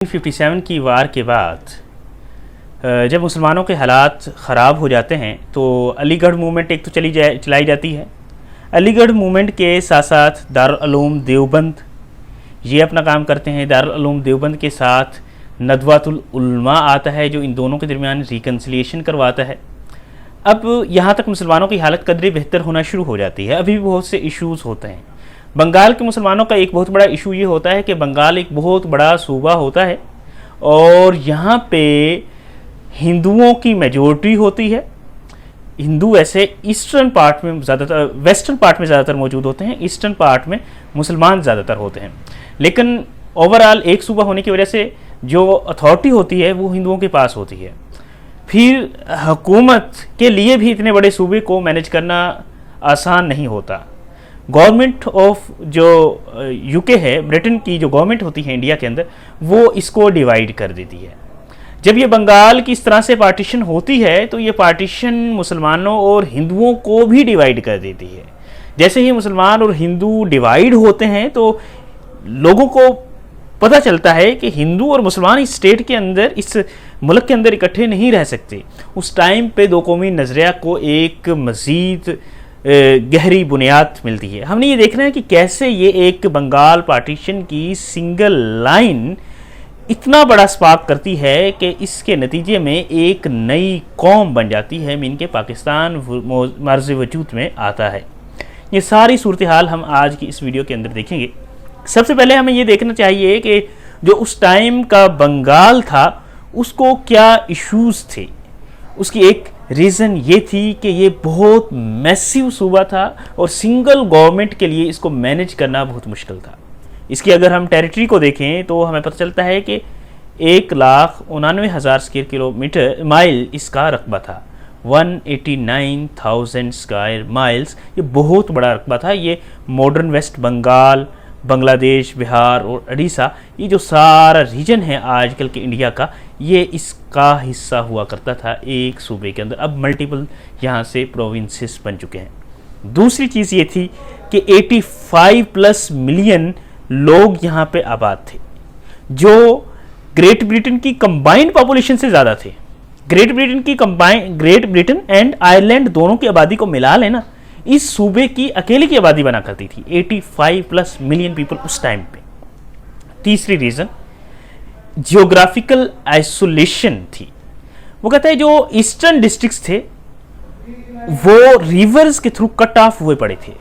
1957 की वार के बाद जब मुसलमानों के हालात ख़राब हो जाते हैं तो अलीगढ़ मूवमेंट एक तो चलाई जाती है। अलीगढ़ मूवमेंट के साथ साथ दारुल उलूम देवबंद ये अपना काम करते हैं। दारुल उलूम देवबंद के साथ नदवातुल उलमा आता है जो इन दोनों के दरमियान रिकन्सिलिएशन करवाता है। अब यहाँ तक मुसलमानों की हालत कदरे बेहतर होना शुरू हो जाती है। अभी भी बहुत से इश्यूज़ होते हैं। बंगाल के मुसलमानों का एक बहुत बड़ा इशू ये होता है कि बंगाल एक बहुत बड़ा सूबा होता है और यहाँ पे हिंदुओं की मेजॉरिटी होती है। हिंदू ऐसे ईस्टर्न पार्ट में ज़्यादातर, वेस्टर्न पार्ट में ज़्यादातर मौजूद होते हैं, ईस्टर्न पार्ट में मुसलमान ज़्यादातर होते हैं। लेकिन ओवरऑल एक सूबा होने की वजह से जो अथॉरिटी होती है वो हिंदुओं के पास होती है। फिर हुकूमत के लिए भी इतने बड़े सूबे को मैनेज करना आसान नहीं होता। गवर्नमेंट ऑफ जो यूके है, ब्रिटेन की जो गवर्नमेंट होती है इंडिया के अंदर, वो इसको डिवाइड कर देती है। जब ये बंगाल की इस तरह से पार्टीशन होती है तो ये पार्टीशन मुसलमानों और हिंदुओं को भी डिवाइड कर देती है। जैसे ही मुसलमान और हिंदू डिवाइड होते हैं तो लोगों को पता चलता है कि हिंदू और मुसलमान इस स्टेट के अंदर, इस मुल्क के अंदर इकट्ठे नहीं रह सकते। उस टाइम पे दो कौमी नज़रिया को एक मज़ीद गहरी बुनियाद मिलती है। हमने ये देखना है कि कैसे ये एक बंगाल पार्टीशन की सिंगल लाइन इतना बड़ा स्पार्क करती है कि इसके नतीजे में एक नई कौम बन जाती है, मीन के पाकिस्तान मर्ज़ वजूद में आता है। ये सारी सूरत हाल हम आज की इस वीडियो के अंदर देखेंगे। सबसे पहले हमें ये देखना चाहिए कि जो उस टाइम का बंगाल था उसको क्या इश्यूज़ थे। उसकी एक रीज़न ये थी कि ये बहुत मैसिव सूबा था और सिंगल गवर्नमेंट के लिए इसको मैनेज करना बहुत मुश्किल था। इसकी अगर हम टेरिटरी को देखें तो हमें पता चलता है कि 1,99,000 स्क्वायर किलोमीटर माइल इसका रकबा था। 189,000 स्क्वायर माइल्स, ये बहुत बड़ा रकबा था। ये मॉडर्न वेस्ट बंगाल, बांग्लादेश, बिहार और उड़ीसा, ये जो सारा रीजन है आजकल के इंडिया का, ये इसका हिस्सा हुआ करता था एक सूबे के अंदर। अब मल्टीपल यहाँ से प्रोविंसेस बन चुके हैं। दूसरी चीज़ ये थी कि 85+ मिलियन लोग यहाँ पे आबाद थे, जो ग्रेट ब्रिटेन की कंबाइंड पॉपुलेशन से ज़्यादा थे। ग्रेट ब्रिटेन एंड आयरलैंड दोनों की आबादी को मिला लेना, इस सूबे की अकेले की आबादी बना करती थी 85+ मिलियन पीपल उस टाइम पे। तीसरी रीज़न जियोग्राफिकल आइसोलेशन थी। वो कहता है जो ईस्टर्न डिस्ट्रिक्ट्स थे वो रिवर्स के थ्रू कट ऑफ हुए पड़े थे।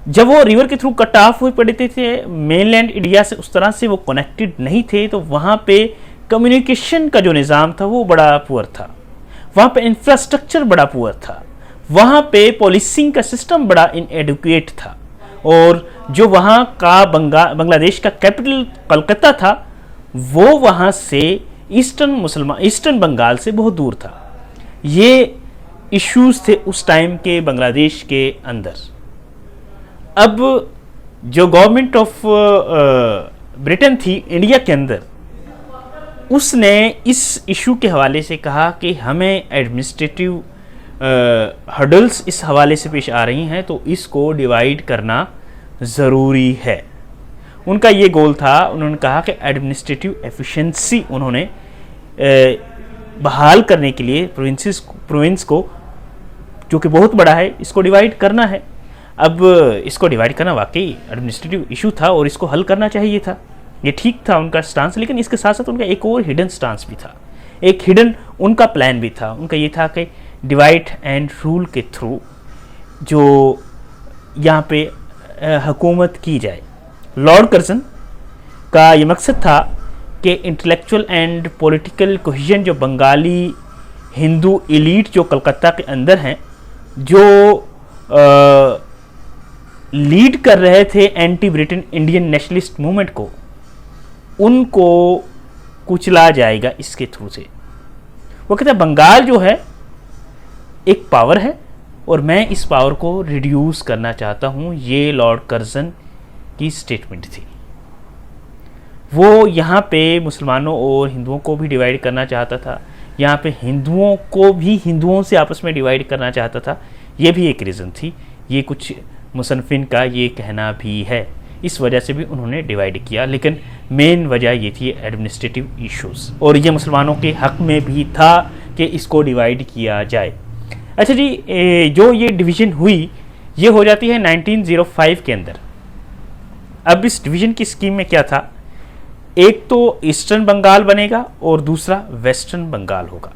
जब वो रिवर के थ्रू कट ऑफ हुए पड़े थे मेनलैंड इंडिया से उस तरह से वो कनेक्टेड नहीं थे, तो वहाँ पे कम्युनिकेशन का जो निज़ाम था वो बड़ा पुअर था। वहाँ पे इंफ्रास्ट्रक्चर बड़ा पुअर था। वहाँ पे पॉलिसिंग का सिस्टम बड़ा इनएडुकेट था। और जो वहाँ का बांग्लादेश का कैपिटल कलकत्ता था वो वहाँ से ईस्टर्न बंगाल से बहुत दूर था। ये इश्यूज थे उस टाइम के बांग्लादेश के अंदर। अब जो गवर्नमेंट ऑफ ब्रिटेन थी इंडिया के अंदर, उसने इस इशू के हवाले से कहा कि हमें एडमिनिस्ट्रेटिव हर्डल्स इस हवाले से पेश आ रही हैं तो इसको डिवाइड करना ज़रूरी है। उनका ये गोल था। उन्होंने कहा कि एडमिनिस्ट्रेटिव एफिशिएंसी उन्होंने बहाल करने के लिए प्रोविंस को, जो कि बहुत बड़ा है, इसको डिवाइड करना है। अब इसको डिवाइड करना वाकई एडमिनिस्ट्रेटिव इशू था और इसको हल करना चाहिए था। ये ठीक था उनका स्टांस, लेकिन इसके साथ साथ उनका एक और हिडन स्टांस भी था, एक हिडन उनका प्लान भी था। उनका ये था कि डिवाइड एंड रूल के थ्रू जो यहाँ पे हुकूमत की जाए। लॉर्ड कर्जन का ये मकसद था कि इंटेलेक्चुअल एंड पॉलिटिकल कोहेजन जो बंगाली हिंदू एलीट जो कलकत्ता के अंदर हैं, जो लीड कर रहे थे anti Britain Indian nationalist movement को, उनको कुचला जाएगा इसके थ्रू से। वो कहता है बंगाल जो है एक पावर है और मैं इस पावर को रिड्यूस करना चाहता हूँ। ये लॉर्ड कर्जन की स्टेटमेंट थी। वो यहाँ पे मुसलमानों और हिंदुओं को भी डिवाइड करना चाहता था। यहाँ पे हिंदुओं को भी हिंदुओं से आपस में डिवाइड करना चाहता था। ये भी एक रीज़न थी। ये कुछ मुसन्निफ़िन का ये कहना भी है इस वजह से भी उन्होंने डिवाइड किया, लेकिन मेन वजह ये थी एडमिनिस्ट्रेटिव इश्यूज, और ये मुसलमानों के हक में भी था कि इसको डिवाइड किया जाए। अच्छा जी, जो ये डिवीज़न हुई ये हो जाती है 1905 के अंदर। अब इस डिवीज़न की स्कीम में क्या था, एक तो ईस्टर्न बंगाल बनेगा और दूसरा वेस्टर्न बंगाल होगा।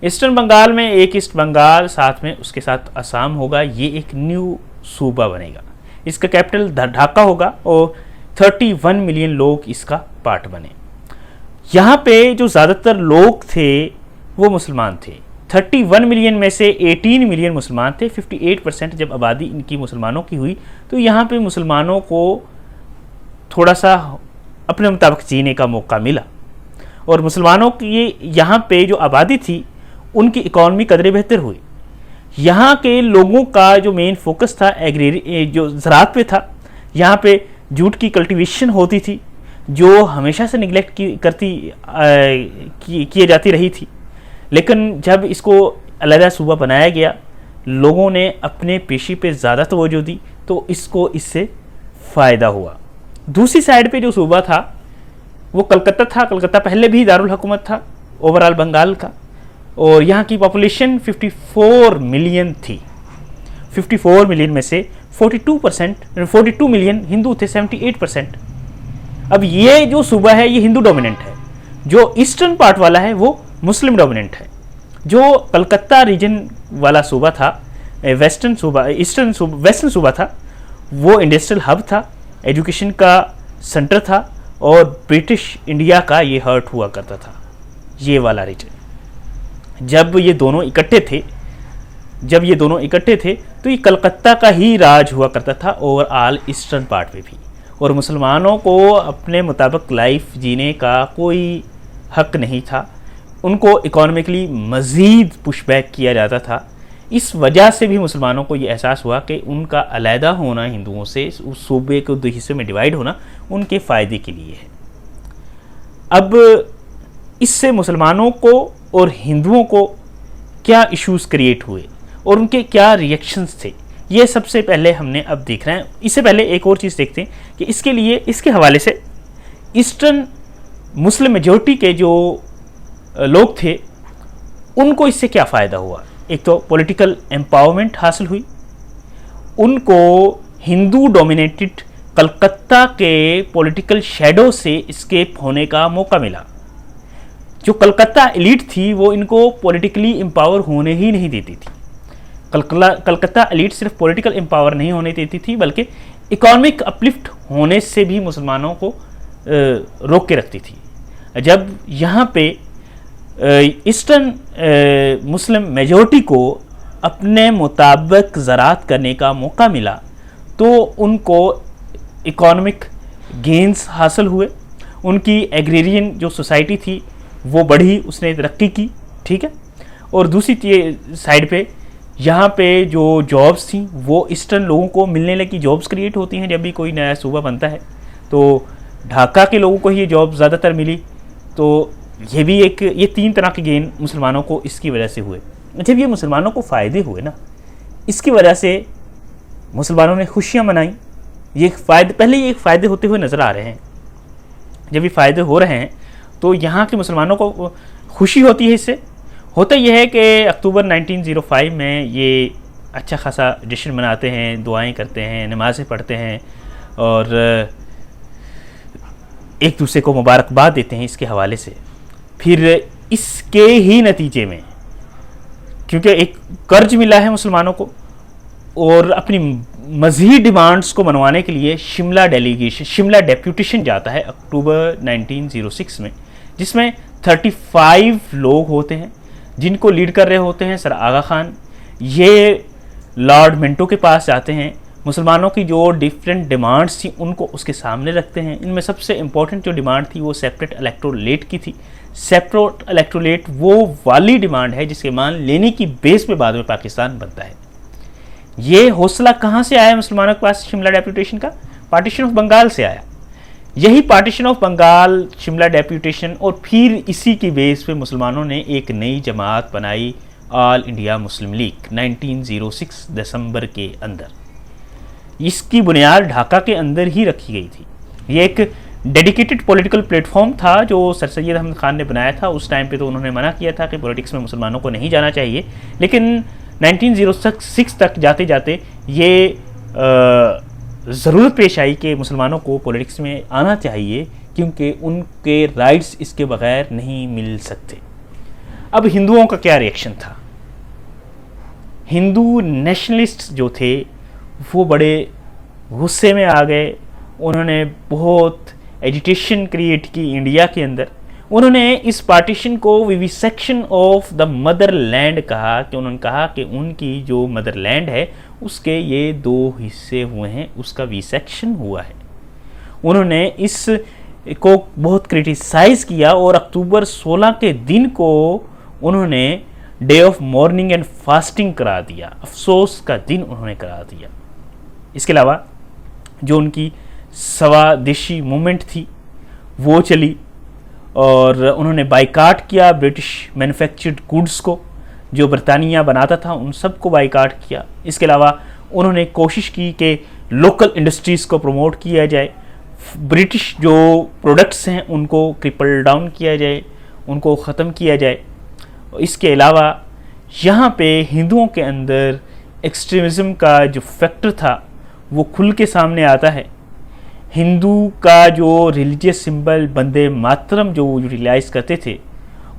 ईस्टर्न बंगाल में एक ईस्ट बंगाल, साथ में उसके साथ असम होगा, ये एक न्यू सूबा बनेगा। इसका कैपिटल ढाका होगा और 31 मिलियन लोग इसका पार्ट बने। यहाँ पे जो ज़्यादातर लोग थे वो मुसलमान थे। 31 मिलियन में से 18 मिलियन मुसलमान थे। 58% जब आबादी इनकी मुसलमानों की हुई तो यहाँ पे मुसलमानों को थोड़ा सा अपने मुताबिक जीने का मौका मिला, और मुसलमानों की यहाँ पे जो आबादी थी उनकी इकॉनमी कदरे बेहतर हुई। यहाँ के लोगों का जो मेन फोकस था जो ज़राअत पे था। यहाँ पे जूट की कल्टीवेशन होती थी जो हमेशा से निगलेक्ट किए जाती रही थी, लेकिन जब इसको अलग सूबा बनाया गया लोगों ने अपने पेशी पे ज़्यादा तवज्जो दी तो इसको इससे फ़ायदा हुआ। दूसरी साइड पे जो सूबा था वो कलकत्ता था। कलकत्ता पहले भी दारुल हुकूमत था ओवरऑल बंगाल का, और यहाँ की पॉपुलेशन 54 मिलियन थी। 54 मिलियन में से 42 मिलियन हिंदू थे, 78%। अब ये जो सूबा है ये हिंदू डोमिनेंट है, जो ईस्टर्न पार्ट वाला है वो मुस्लिम डोमिनेंट है। जो कलकत्ता रीजन वाला सूबा था, वेस्टर्न सूबा था, वो इंडस्ट्रियल हब था, एजुकेशन का सेंटर था, और ब्रिटिश इंडिया का ये हर्ट हुआ करता था ये वाला रीजन। जब ये दोनों इकट्ठे थे तो ये कलकत्ता का ही राज हुआ करता था ओवरऑल ईस्टर्न पार्ट में भी, और मुसलमानों को अपने मुताबिक लाइफ जीने का कोई हक नहीं था। उनको इकोनॉमिकली मज़ीद पुशबैक किया जाता था। इस वजह से भी मुसलमानों को ये एहसास हुआ कि उनका अलहदा होना हिंदुओं से, उस सूबे को 2 हिस्से में डिवाइड होना उनके फ़ायदे के लिए है। अब इससे मुसलमानों को और हिंदुओं को क्या इश्यूज़ क्रिएट हुए और उनके क्या रिएक्शंस थे, ये सबसे पहले हमने अब देख रहे हैं। इससे पहले एक और चीज़ देखते हैं कि इसके हवाले से ईस्टर्न मुस्लिम मेजॉरिटी के जो लोग थे उनको इससे क्या फ़ायदा हुआ। एक तो पॉलिटिकल एम्पावरमेंट हासिल हुई, उनको हिंदू डोमिनेटेड कलकत्ता के पॉलिटिकल शैडो से एस्केप होने का मौका मिला। जो कलकत्ता एलीट थी वो इनको पॉलिटिकली एम्पावर होने ही नहीं देती थी। कलकत्ता एलीट सिर्फ पॉलिटिकल एम्पावर नहीं होने देती थी बल्कि इकोनॉमिक अपलिफ्ट होने से भी मुसलमानों को रोक के रखती थी। जब यहाँ पे ईस्टर्न मुस्लिम मेजॉरिटी को अपने मुताबिक ज़राअत करने का मौका मिला तो उनको इकोनॉमिक गेंस हासिल हुए, उनकी एग्रेरियन जो सोसाइटी थी वो बढ़ी, उसने तरक्की की, ठीक है। और दूसरी साइड पे यहाँ पे जो जॉब्स थी वो ईस्टर्न लोगों को मिलने लगी। जॉब्स क्रिएट होती हैं जब भी कोई नया सूबा बनता है, तो ढाका के लोगों को ही ये जॉब ज़्यादातर मिली। तो ये 3 तरह के गेन मुसलमानों को इसकी वजह से हुए। जब ये मुसलमानों को फ़ायदे हुए ना, इसकी वजह से मुसलमानों ने खुशियाँ मनाई। पहले ये फ़ायदे होते हुए नज़र आ रहे हैं। जब ये फ़ायदे हो रहे हैं तो यहाँ के मुसलमानों को खुशी होती है। इससे होता यह है कि अक्टूबर 1905 में ये अच्छा खासा जश्न मनाते हैं, दुआएं करते हैं, नमाज़ें पढ़ते हैं और एक दूसरे को मुबारकबाद देते हैं इसके हवाले से। फिर इसके ही नतीजे में क्योंकि एक कर्ज मिला है मुसलमानों को और अपनी मज़ीद डिमांड्स को मनवाने के लिए शिमला डेप्यूटेशन जाता है अक्टूबर 1906 में, जिसमें 35 लोग होते हैं जिनको लीड कर रहे होते हैं सर आगा खान। ये लॉर्ड मिंटो के पास जाते हैं, मुसलमानों की जो डिफरेंट डिमांड्स थी उनको उसके सामने रखते हैं। इनमें सबसे इम्पोर्टेंट जो डिमांड थी वो सेपरेट इलेक्टोरेट की थी। सेपरेट इलेक्टोरेट वो वाली डिमांड है जिसके मान लेने की बेस पे बाद में पाकिस्तान बनता है। ये हौसला कहाँ से आया मुसलमानों के पास शिमला डेप्यूटेशन का? पार्टीशन ऑफ बंगाल से आया। यही partition of Bengal, Shimla deputation और फिर इसी की बेस पे मुसलमानों ने एक नई जमात बनाई, ऑल इंडिया मुस्लिम लीग, 1906 दिसंबर के अंदर। इसकी बुनियाद ढाका के अंदर ही रखी गई थी। ये एक डेडिकेटेड पॉलिटिकल प्लेटफॉर्म था जो सर सैयद अहमद ख़ान ने बनाया था। उस टाइम पे तो उन्होंने मना किया था कि पॉलिटिक्स में मुसलमानों को नहीं जाना चाहिए, लेकिन 1906 तक जाते जाते ये ज़रूरत पेश आई कि मुसलमानों को पॉलिटिक्स में आना चाहिए, क्योंकि उनके राइट्स इसके बगैर नहीं मिल सकते। अब हिंदुओं का क्या रिएक्शन था? हिंदू नेशनलिस्ट जो थे वो बड़े गुस्से में आ गए। उन्होंने बहुत एजिटेशन क्रिएट की इंडिया के अंदर। उन्होंने इस पार्टीशन को विविसेक्शन ऑफ द मदरलैंड कहा, कि उन्होंने कहा कि उनकी जो मदरलैंड है उसके ये 2 हिस्से हुए हैं, उसका विसेक्शन हुआ है। उन्होंने इस को बहुत क्रिटिसाइज़ किया और अक्टूबर 16 के दिन को उन्होंने day of morning and fasting करा दिया, अफसोस का दिन उन्होंने करा दिया। इसके अलावा जो उनकी स्वदेशी मूवमेंट थी वो चली और उन्होंने बाइकाट किया ब्रिटिश मैन्युफैक्चर्ड गुड्स को, जो बरतानिया बनाता था उन सब को बाइकाट किया। इसके अलावा उन्होंने कोशिश की कि लोकल इंडस्ट्रीज़ को प्रमोट किया जाए, ब्रिटिश जो प्रोडक्ट्स हैं उनको क्रिपल डाउन किया जाए, उनको ख़त्म किया जाए। इसके अलावा यहाँ पे हिंदुओं के अंदर एक्सट्रीमिज़म का जो फैक्टर था वो खुल के सामने आता है। हिंदू का जो रिलीजियस सिंबल वंदे मातरम जो यूटिलाइज़ करते थे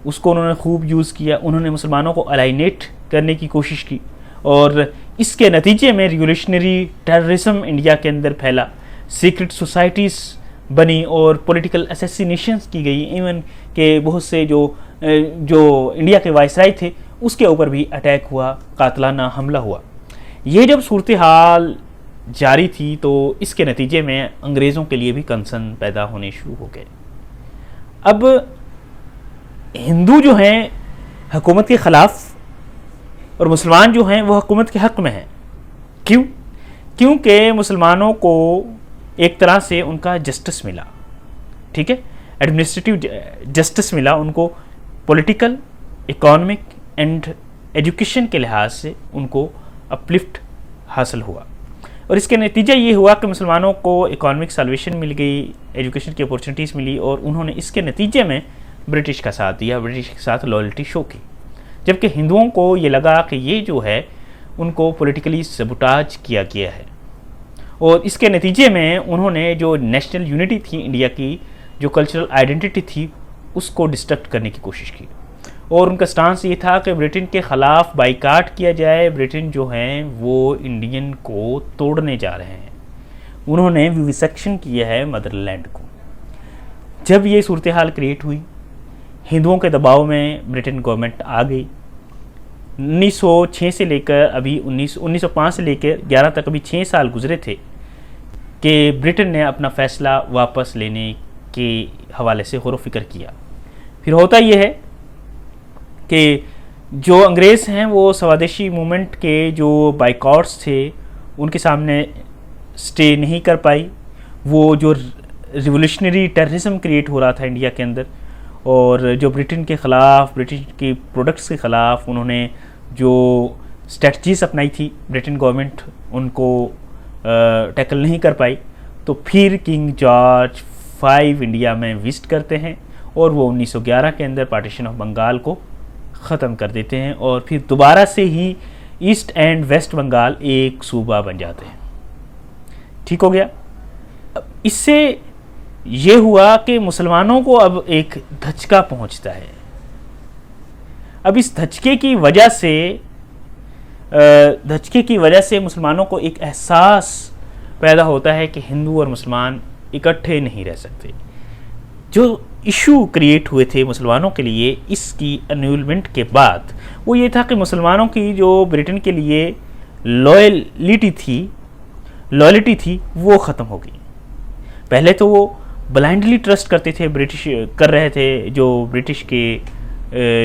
उसको उन्होंने खूब यूज़ किया। उन्होंने मुसलमानों को अलाइनेट करने की कोशिश की और इसके नतीजे में रिवोल्यूशनरी टेररिज्म इंडिया के अंदर फैला, सीक्रेट सोसाइटीज़ बनी और पॉलिटिकल असैसिनेशंस की गई। इवन के बहुत से जो इंडिया के वायसराय थे उसके ऊपर भी अटैक हुआ, कातलाना हमला हुआ। ये जब सूरत हाल जारी थी तो इसके नतीजे में अंग्रेज़ों के लिए भी कंसर्न पैदा होने शुरू हो गए। अब हिंदू जो हैं हुकूमत के ख़िलाफ़ और मुसलमान जो हैं वो हुकूमत के हक़ में हैं। क्यों? क्योंकि मुसलमानों को एक तरह से उनका जस्टिस मिला, ठीक है, एडमिनिस्ट्रेटिव जस्टिस मिला उनको, पॉलिटिकल, इकोनॉमिक एंड एजुकेशन के लिहाज से उनको अपलिफ्ट हासिल हुआ। और इसके नतीजा ये हुआ कि मुसलमानों को इकोनॉमिक सॉल्वेशन मिल गई, एजुकेशन की अपॉर्चुनिटीज़ मिली और उन्होंने इसके नतीजे में ब्रिटिश का साथ दिया, ब्रिटिश के साथ लॉयल्टी शो की। जबकि हिंदुओं को ये लगा कि ये जो है उनको पॉलिटिकली सबुटाज किया गया है और इसके नतीजे में उन्होंने जो नेशनल यूनिटी थी इंडिया की, जो कल्चरल आइडेंटिटी थी, उसको डिस्ट्रक्ट करने की कोशिश की। और उनका स्टांस ये था कि ब्रिटेन के ख़िलाफ़ बाइकाट किया जाए, ब्रिटेन जो हैं वो इंडियन को तोड़ने जा रहे हैं। उन्होंने विविसेक्शन किया है मदरलैंड को। जब ये सूरत हाल क्रिएट हुई, हिंदुओं के दबाव में ब्रिटेन गवर्नमेंट आ गई। 1906 से लेकर अभी 1905 से लेकर 11 तक अभी 6 साल गुजरे थे कि ब्रिटेन ने अपना फ़ैसला वापस लेने के हवाले से गौर व फिक्र किया। फिर होता यह है कि जो अंग्रेज़ हैं वो स्वदेशी मूवमेंट के जो बाइकॉट्स थे उनके सामने स्टे नहीं कर पाई। वो जो रिवोल्यूशनरी टेररिज्म क्रिएट हो रहा था इंडिया के अंदर और जो ब्रिटेन के ख़िलाफ़, ब्रिटिश की प्रोडक्ट्स के ख़िलाफ़ उन्होंने जो स्ट्रेटजीज़ अपनाई थी ब्रिटेन गवर्नमेंट, उनको टैकल नहीं कर पाई। तो फिर किंग जॉर्ज 5 इंडिया में विजिट करते हैं और वो 1911 के अंदर पार्टीशन ऑफ बंगाल को ख़त्म कर देते हैं और फिर दोबारा से ही ईस्ट एंड वेस्ट बंगाल एक सूबा बन जाते हैं। ठीक हो गया। इससे ये हुआ कि मुसलमानों को अब एक धचका पहुंचता है। अब इस धचके की वजह से मुसलमानों को एक एहसास पैदा होता है कि हिंदू और मुसलमान इकट्ठे नहीं रह सकते। जो इशू क्रिएट हुए थे मुसलमानों के लिए इसकी एन्यूलमेंट के बाद वो ये था कि मुसलमानों की जो ब्रिटेन के लिए लॉयल्टी थी वो ख़त्म हो गई। पहले तो वो ब्लाइंडली ट्रस्ट करते थे, कर रहे थे जो ब्रिटिश के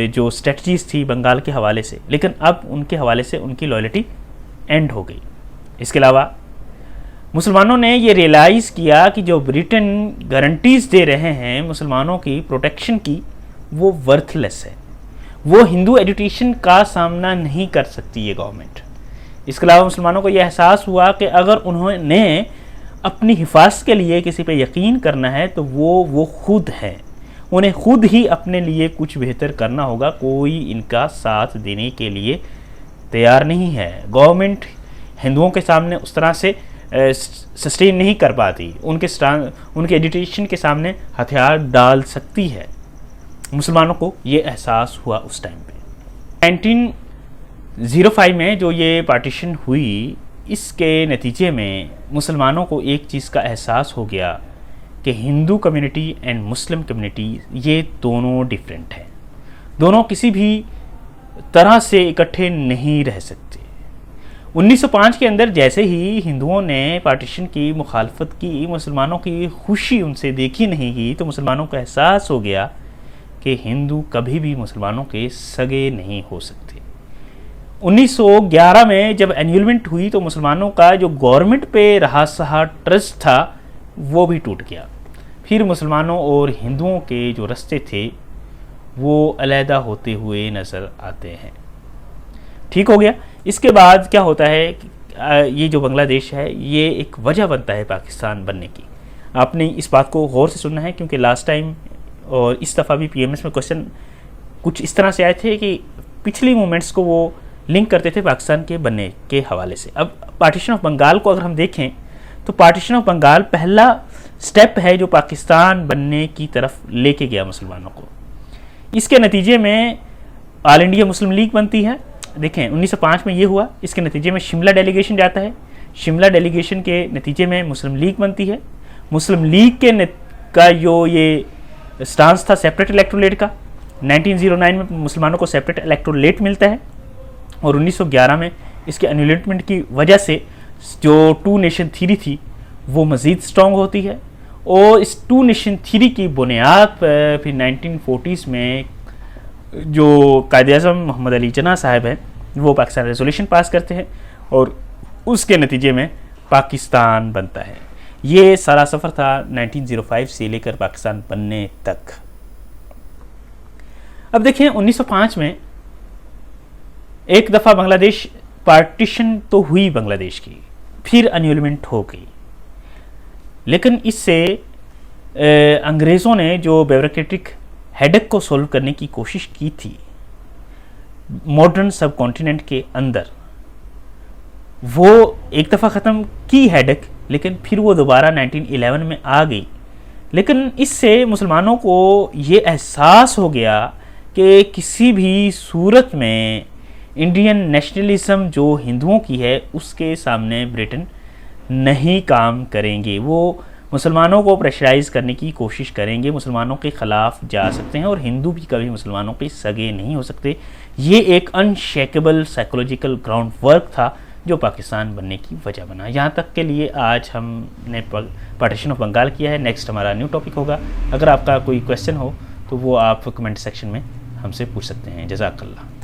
जो स्ट्रेटजीज़ थी बंगाल के हवाले से, लेकिन अब उनके हवाले से उनकी लॉयल्टी एंड हो गई। इसके अलावा मुसलमानों ने ये रियलाइज़ किया कि जो ब्रिटेन गारंटीज़ दे रहे हैं मुसलमानों की प्रोटेक्शन की वो वर्थलेस है। वो हिंदू एजुटेशन का सामना नहीं कर सकती ये गवर्नमेंट। इसके अलावा मुसलमानों को यह एहसास हुआ कि अगर उन्होंने अपनी हिफाजत के लिए किसी पे यकीन करना है तो वो खुद है, उन्हें खुद ही अपने लिए कुछ बेहतर करना होगा, कोई इनका साथ देने के लिए तैयार नहीं है। गवर्नमेंट हिंदुओं के सामने उस तरह से सस्टेन नहीं कर पाती, उनके एजुटेशन के सामने हथियार डाल सकती है। मुसलमानों को ये एहसास हुआ उस टाइम पे। 1905 में जो ये पार्टीशन हुई, इसके नतीजे में मुसलमानों को एक चीज़ का एहसास हो गया कि Hindu community and Muslim community ये दोनों डिफरेंट हैं, दोनों किसी भी तरह से इकट्ठे नहीं रह सकते। 1905 के अंदर जैसे ही हिंदुओं ने पार्टीशन की मुखालफत की, मुसलमानों की खुशी उनसे देखी नहीं गई, तो मुसलमानों को एहसास हो गया कि हिंदू कभी भी मुसलमानों के सगे नहीं हो सकते। 1911 में जब एन्यूलमेंट हुई तो मुसलमानों का जो गवर्नमेंट पे रहा सहा ट्रस्ट था वो भी टूट गया। फिर मुसलमानों और हिंदुओं के जो रास्ते थे वो अलहदा होते हुए नज़र आते हैं। ठीक हो गया। इसके बाद क्या होता है कि ये जो बांग्लादेश है ये एक वजह बनता है पाकिस्तान बनने की। आपने इस बात को गौर से सुनना है क्योंकि लास्ट टाइम और इस दफ़ा भी पीएमएस में क्वेश्चन कुछ इस तरह से आए थे कि पिछली मूवमेंट्स को वो लिंक करते थे पाकिस्तान के बनने के हवाले से। अब पार्टीशन ऑफ बंगाल को अगर हम देखें तो पार्टीशन ऑफ बंगाल पहला स्टेप है जो पाकिस्तान बनने की तरफ लेके गया मुसलमानों को। इसके नतीजे में ऑल इंडिया मुस्लिम लीग बनती है। देखें 1905 में ये हुआ, इसके नतीजे में शिमला डेलीगेशन जाता है, शिमला डेलीगेशन के नतीजे में मुस्लिम लीग बनती है। मुस्लिम लीग का जो ये स्टांस था सेपरेट इलेक्टोरेट का, 1909 में मुसलमानों को सेपरेट इलेक्टोरेट मिलता है और 1911 में इसके एन्यूलमेंट की वजह से जो टू नेशन थ्योरी थी वो मज़ीद स्ट्रॉन्ग होती है। और इस टू नेशन थ्योरी की बुनियाद पर फिर 1940s में जो कायद-ए-आज़म मोहम्मद अली जिन्ना साहब हैं वो पाकिस्तान रेजोल्यूशन पास करते हैं और उसके नतीजे में पाकिस्तान बनता है। ये सारा सफ़र था 1905 से लेकर पाकिस्तान बनने तक। अब देखें 1905 में एक दफ़ा बांग्लादेश पार्टीशन तो हुई बांग्लादेश की, फिर एन्यूलमेंट हो गई, लेकिन इससे अंग्रेज़ों ने जो ब्यूरोक्रेटिक हेडेक को सोल्व करने की कोशिश की थी मॉडर्न सब कॉन्टिनेंट के अंदर, वो एक दफ़ा ख़त्म की हेडेक, लेकिन फिर वो दोबारा 1911 में आ गई। लेकिन इससे मुसलमानों को ये एहसास हो गया कि किसी भी सूरत में इंडियन नेशनलिज्म जो हिंदुओं की है उसके सामने ब्रिटेन नहीं काम करेंगे। वो मुसलमानों को प्रेशराइज़ करने की कोशिश करेंगे, मुसलमानों के ख़िलाफ़ जा सकते हैं और हिंदू भी कभी मुसलमानों के सगे नहीं हो सकते। ये एक अनशेकेबल साइकोलॉजिकल ग्राउंड वर्क था जो पाकिस्तान बनने की वजह बना। यहाँ तक के लिए आज हमने पार्टीशन ऑफ बंगाल किया है। नेक्स्ट हमारा न्यू टॉपिक होगा। अगर आपका कोई क्वेश्चन हो तो वो आप कमेंट सेक्शन में हमसे पूछ सकते हैं। जज़ाकल्लाह।